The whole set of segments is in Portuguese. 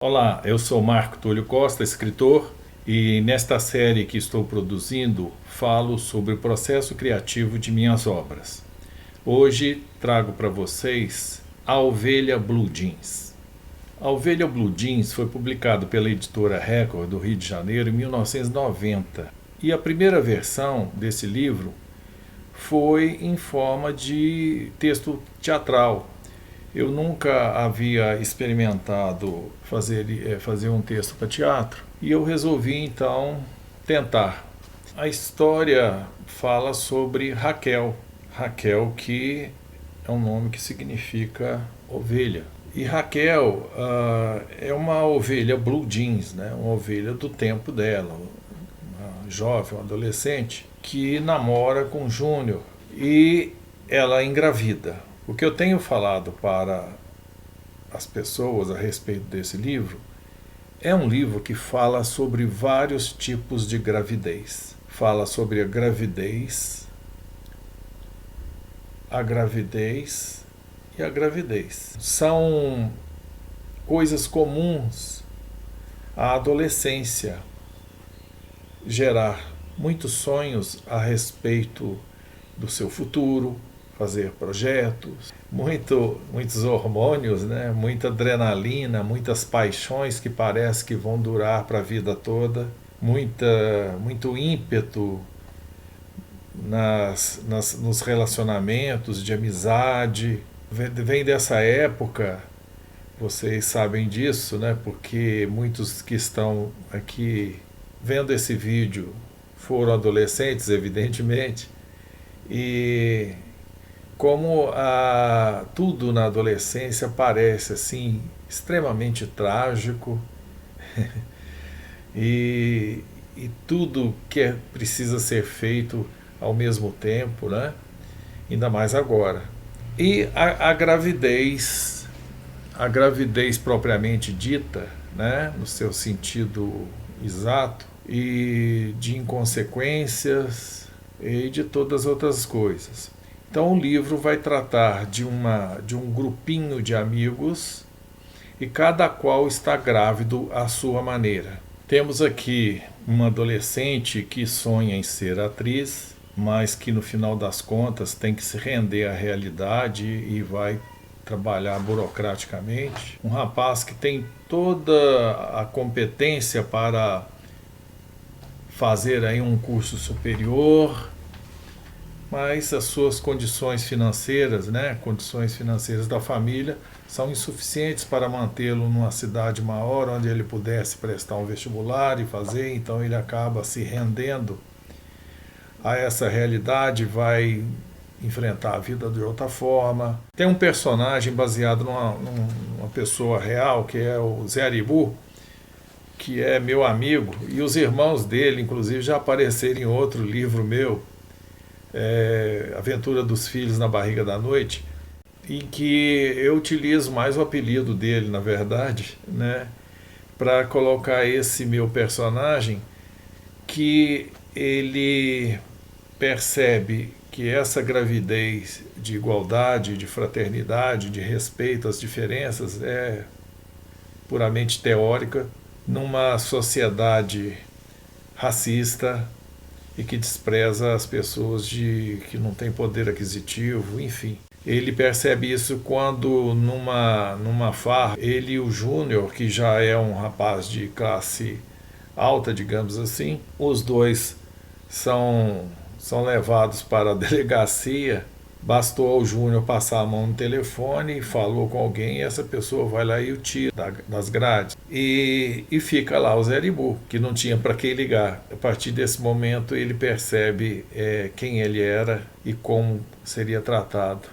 Olá, eu sou Marco Túlio Costa, escritor, e nesta série que estou produzindo falo sobre o processo criativo de minhas obras. Hoje trago para vocês A Ovelha Blue Jeans. A Ovelha Blue Jeans foi publicado pela editora Record do Rio de Janeiro em 1990 e a primeira versão desse livro foi em forma de texto teatral. Eu nunca havia experimentado fazer um texto para teatro e eu resolvi então tentar. A história fala sobre Raquel. Raquel, que é um nome que significa ovelha. E Raquel é uma ovelha blue jeans, né? Uma ovelha do tempo dela, uma jovem, uma adolescente, que namora com Júnior e ela engravida. O que eu tenho falado para as pessoas a respeito desse livro é um livro que fala sobre vários tipos de gravidez. Fala sobre a gravidez e a gravidez. São coisas comuns à adolescência gerar muitos sonhos a respeito do seu futuro, fazer projetos, muitos hormônios, né? Muita adrenalina, muitas paixões que parece que vão durar para a vida toda, muito ímpeto nos relacionamentos de amizade. Vem dessa época, vocês sabem disso, né? Porque muitos que estão aqui vendo esse vídeo foram adolescentes, evidentemente, e como tudo na adolescência parece assim extremamente trágico e tudo que precisa ser feito ao mesmo tempo, né? Ainda mais agora. E a gravidez propriamente dita, né? No seu sentido exato, e de inconsequências e de todas as outras coisas. Então o livro vai tratar de um grupinho de amigos e cada qual está grávido à sua maneira. Temos aqui uma adolescente que sonha em ser atriz, mas que no final das contas tem que se render à realidade e vai trabalhar burocraticamente. Um rapaz que tem toda a competência para fazer aí um curso superior, mas as suas condições financeiras, né, condições financeiras da família, são insuficientes para mantê-lo numa cidade maior, onde ele pudesse prestar um vestibular e fazer, então ele acaba se rendendo a essa realidade, vai enfrentar a vida de outra forma. Tem um personagem baseado numa pessoa real, que é o Zé Aribu, que é meu amigo, e os irmãos dele, inclusive, já apareceram em outro livro meu, Aventura dos Filhos na Barriga da Noite, em que eu utilizo mais o apelido dele, na verdade, né, para colocar esse meu personagem, que ele percebe que essa gravidez de igualdade, de fraternidade, de respeito às diferenças é puramente teórica numa sociedade racista e que despreza as pessoas que não têm poder aquisitivo, enfim. Ele percebe isso quando numa farra, ele e o Júnior, que já é um rapaz de classe alta, digamos assim, os dois são levados para a delegacia. Bastou ao Júnior passar a mão no telefone, falou com alguém e essa pessoa vai lá e o tira das grades. E fica lá o Zé Aribu, que não tinha para quem ligar. A partir desse momento ele percebe quem ele era e como seria tratado.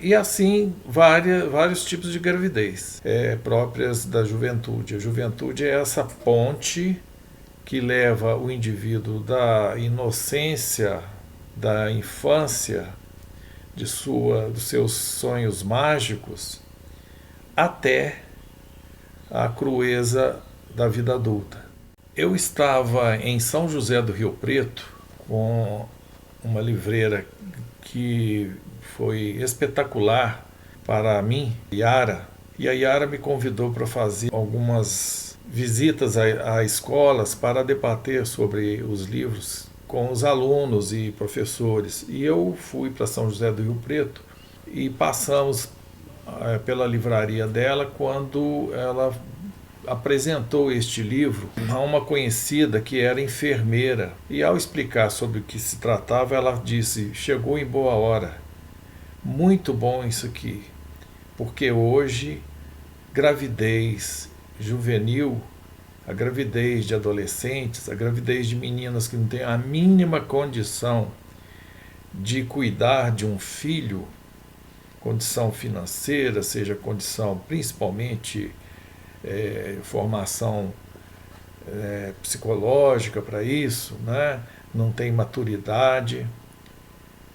E assim vários tipos de gravidez próprias da juventude. A juventude é essa ponte que leva o indivíduo da inocência, da infância, dos seus sonhos mágicos, até a crueza da vida adulta. Eu estava em São José do Rio Preto com uma livreira que foi espetacular para mim, Yara, E a Yara me convidou para fazer algumas visitas a escolas para debater sobre os livros com os alunos e professores. E eu fui para São José do Rio Preto e passamos pela livraria dela quando ela apresentou este livro a uma conhecida que era enfermeira. E ao explicar sobre o que se tratava, ela disse: chegou em boa hora, muito bom isso aqui, porque hoje gravidez juvenil, a gravidez de adolescentes, a gravidez de meninas que não têm a mínima condição de cuidar de um filho, condição financeira, seja condição principalmente formação psicológica para isso, né? Não tem maturidade.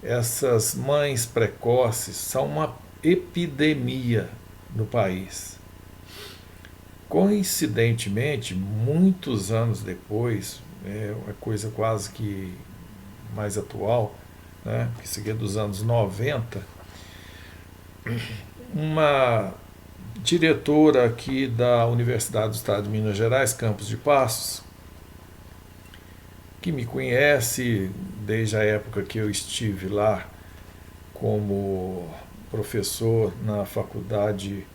Essas mães precoces são uma epidemia no país. Coincidentemente, muitos anos depois, uma coisa quase que mais atual, né, que seria dos anos 90, uma diretora aqui da Universidade do Estado de Minas Gerais, campus de Passos, que me conhece desde a época que eu estive lá como professor na faculdade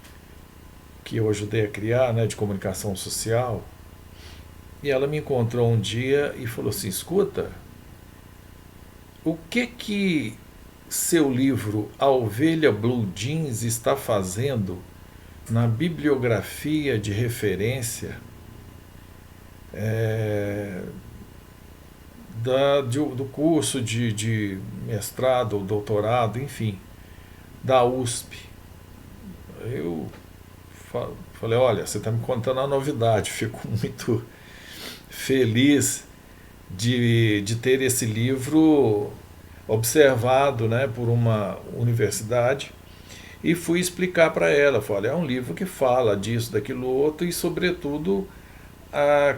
que eu ajudei a criar, né, de comunicação social, e ela me encontrou um dia e falou assim: escuta, o que seu livro A Ovelha Blue Jeans está fazendo na bibliografia de referência do curso de mestrado ou doutorado, enfim, da USP? Eu falei: olha, você está me contando a novidade, fico muito feliz de ter esse livro observado, né, por uma universidade. E fui explicar para ela, falei: é um livro que fala disso, daquilo outro, e sobretudo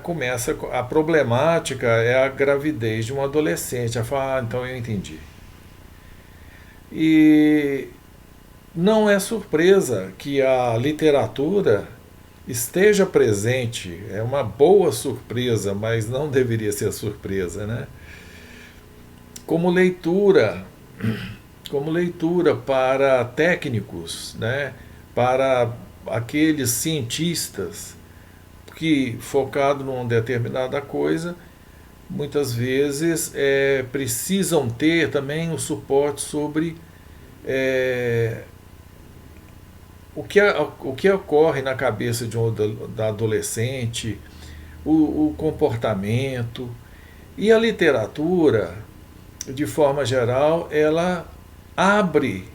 começa a problemática é a gravidez de um adolescente. Ela falou: ah, então eu entendi. E não é surpresa que a literatura esteja presente, é uma boa surpresa, mas não deveria ser surpresa, né? Como leitura para técnicos, né? Para aqueles cientistas que, focado numa determinada coisa, muitas vezes precisam ter também o suporte sobre o que ocorre na cabeça da adolescente, o comportamento. E a literatura, de forma geral, ela abre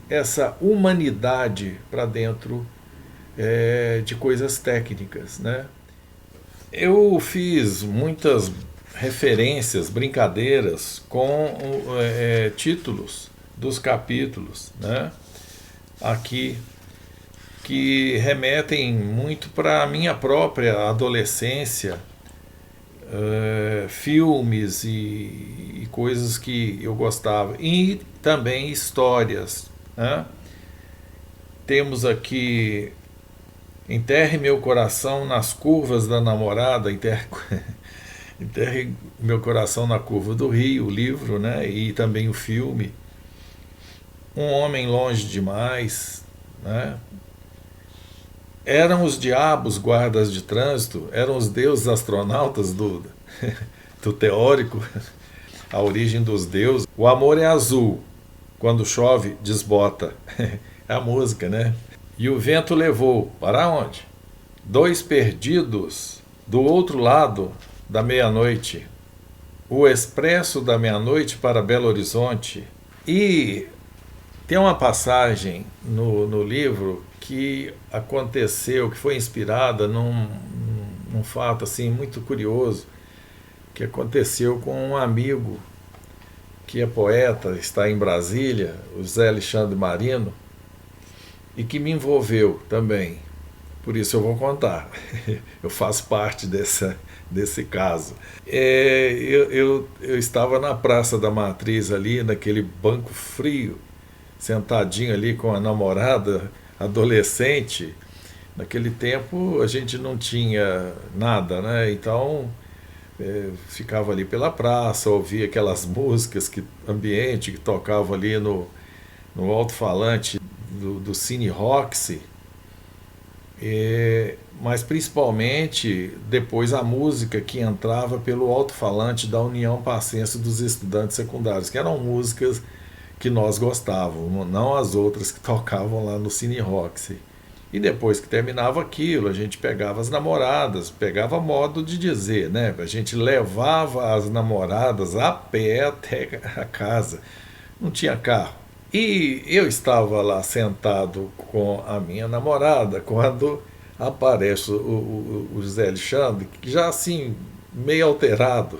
essa humanidade para dentro de coisas técnicas, né? Eu fiz muitas referências, brincadeiras com títulos dos capítulos, né, aqui, que remetem muito para a minha própria adolescência, filmes e coisas que eu gostava, e também histórias, né? Temos aqui Enterre Meu Coração nas Curvas da Namorada, Enterre Meu Coração na Curva do Rio, o livro, né? E também o filme. Um Homem Longe Demais, né? Eram os diabos guardas de trânsito, eram os deuses astronautas do teórico, A Origem dos Deuses. O amor é azul, quando chove desbota. É a música, né? E o vento levou para onde? Dois perdidos do outro lado da meia-noite. O expresso da meia-noite para Belo Horizonte. E tem uma passagem no livro que aconteceu, que foi inspirada num fato assim muito curioso, que aconteceu com um amigo que é poeta, está em Brasília, o Zé Alexandre Marino, e que me envolveu também. Por isso eu vou contar. Eu faço parte desse caso. Eu estava na Praça da Matriz ali, naquele banco frio, sentadinho ali com a namorada adolescente, Naquele tempo a gente não tinha nada, né? Então ficava ali pela praça, ouvia aquelas músicas ambiente que tocavam ali no alto-falante do Cine Roxy, mas principalmente depois a música que entrava pelo alto-falante da União Passense dos Estudantes Secundários, que eram músicas que nós gostávamos, não as outras que tocavam lá no Cine Roxy. E depois que terminava aquilo, a gente pegava as namoradas, pegava modo de dizer, né? A gente levava as namoradas a pé até a casa, não tinha carro. E eu estava lá sentado com a minha namorada quando aparece o José Alexandre, que já assim, meio alterado,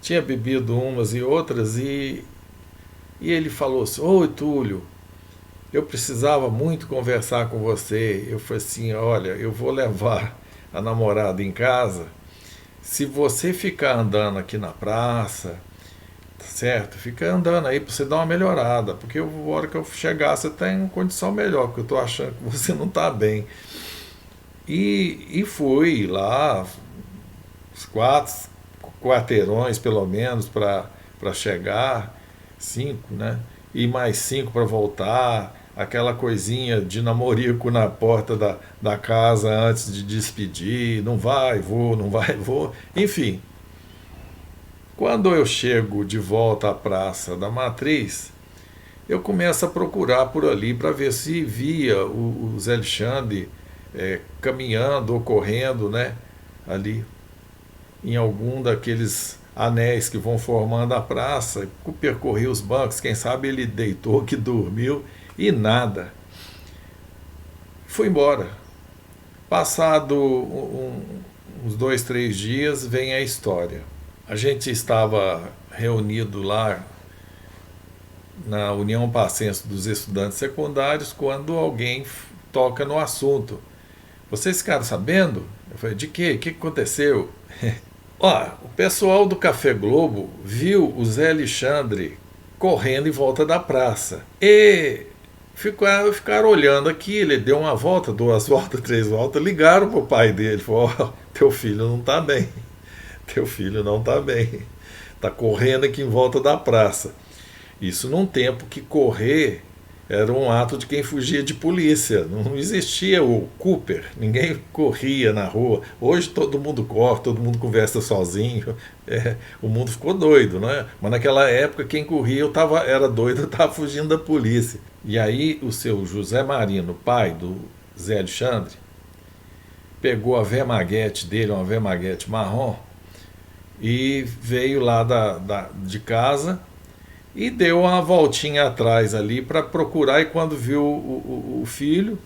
tinha bebido umas e outras, e ele falou assim: Oi, Túlio, eu precisava muito conversar com você. Eu falei assim: olha, eu vou levar a namorada em casa. Se você ficar andando aqui na praça, tá certo? Fica andando aí para você dar uma melhorada, porque a hora que eu chegar você está em condição melhor, porque eu estou achando que você não está bem. E fui lá, uns 4 quarteirões pelo menos para chegar, 5, né? E mais 5 para voltar, aquela coisinha de namorico na porta da casa antes de despedir, não vai, vou, não vai, vou, enfim. Quando eu chego de volta à Praça da Matriz, eu começo a procurar por ali para ver se via o Zé Alexandre caminhando ou correndo, né, ali em algum daqueles anéis que vão formando a praça, percorri os bancos, quem sabe ele deitou, que dormiu, e nada. Fui embora. Passado uns 2, 3 dias, vem a história. A gente estava reunido lá na União Passense dos Estudantes Secundários quando alguém toca no assunto. Vocês ficaram sabendo? Eu falei: de quê? O que aconteceu? Ó, o pessoal do Café Globo viu o Zé Alexandre correndo em volta da praça. E ficaram olhando aqui, ele deu uma volta, 2 voltas, 3 voltas, ligaram pro pai dele, falou: ó, teu filho não tá bem, teu filho não tá bem, tá correndo aqui em volta da praça. Isso num tempo que correr era um ato de quem fugia de polícia, não existia o Cooper, ninguém corria na rua. Hoje todo mundo corre, todo mundo conversa sozinho, o mundo ficou doido, né? Mas naquela época quem corria era doido, estava fugindo da polícia. E aí o seu José Marino, pai do Zé Alexandre, pegou a Vermaguete dele, uma Vermaguete marrom, e veio lá de casa e deu uma voltinha atrás ali para procurar, e quando viu o filho,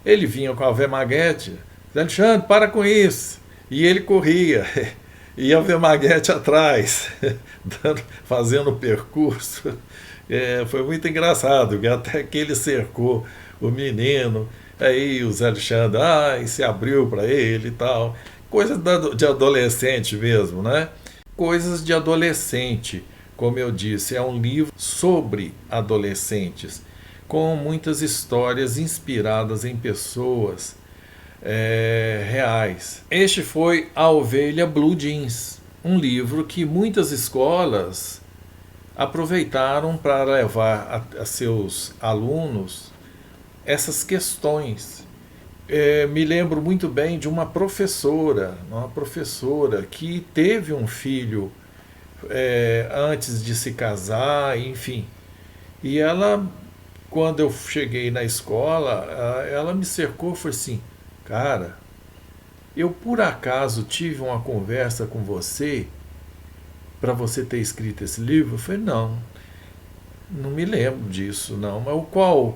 ele vinha com a Vermaguete: Zé Alexandre, para com isso! E ele corria, e a Vermaguete atrás, fazendo o percurso. Foi muito engraçado, até que ele cercou o menino, aí o Zé Alexandre se abriu para ele e tal. Coisas de adolescente mesmo, né? Coisas de adolescente. Como eu disse, é um livro sobre adolescentes, com muitas histórias inspiradas em pessoas reais. Este foi A Ovelha Blue Jeans, um livro que muitas escolas aproveitaram para levar a seus alunos essas questões. Me lembro muito bem de uma professora que teve um filho antes de se casar, enfim. E ela, quando eu cheguei na escola, ela me cercou e falou assim: cara, eu por acaso tive uma conversa com você para você ter escrito esse livro? Eu falei: não me lembro disso, não. Mas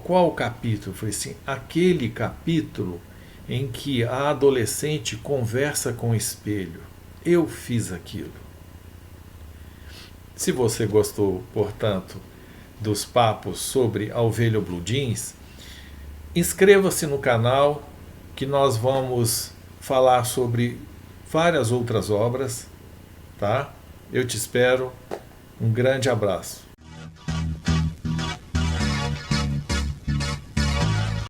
qual capítulo? Eu falei assim: aquele capítulo em que a adolescente conversa com o espelho. Eu fiz aquilo. Se você gostou, portanto, dos papos sobre a Ovelha Blue Jeans, inscreva-se no canal, que nós vamos falar sobre várias outras obras, tá? Eu te espero. Um grande abraço.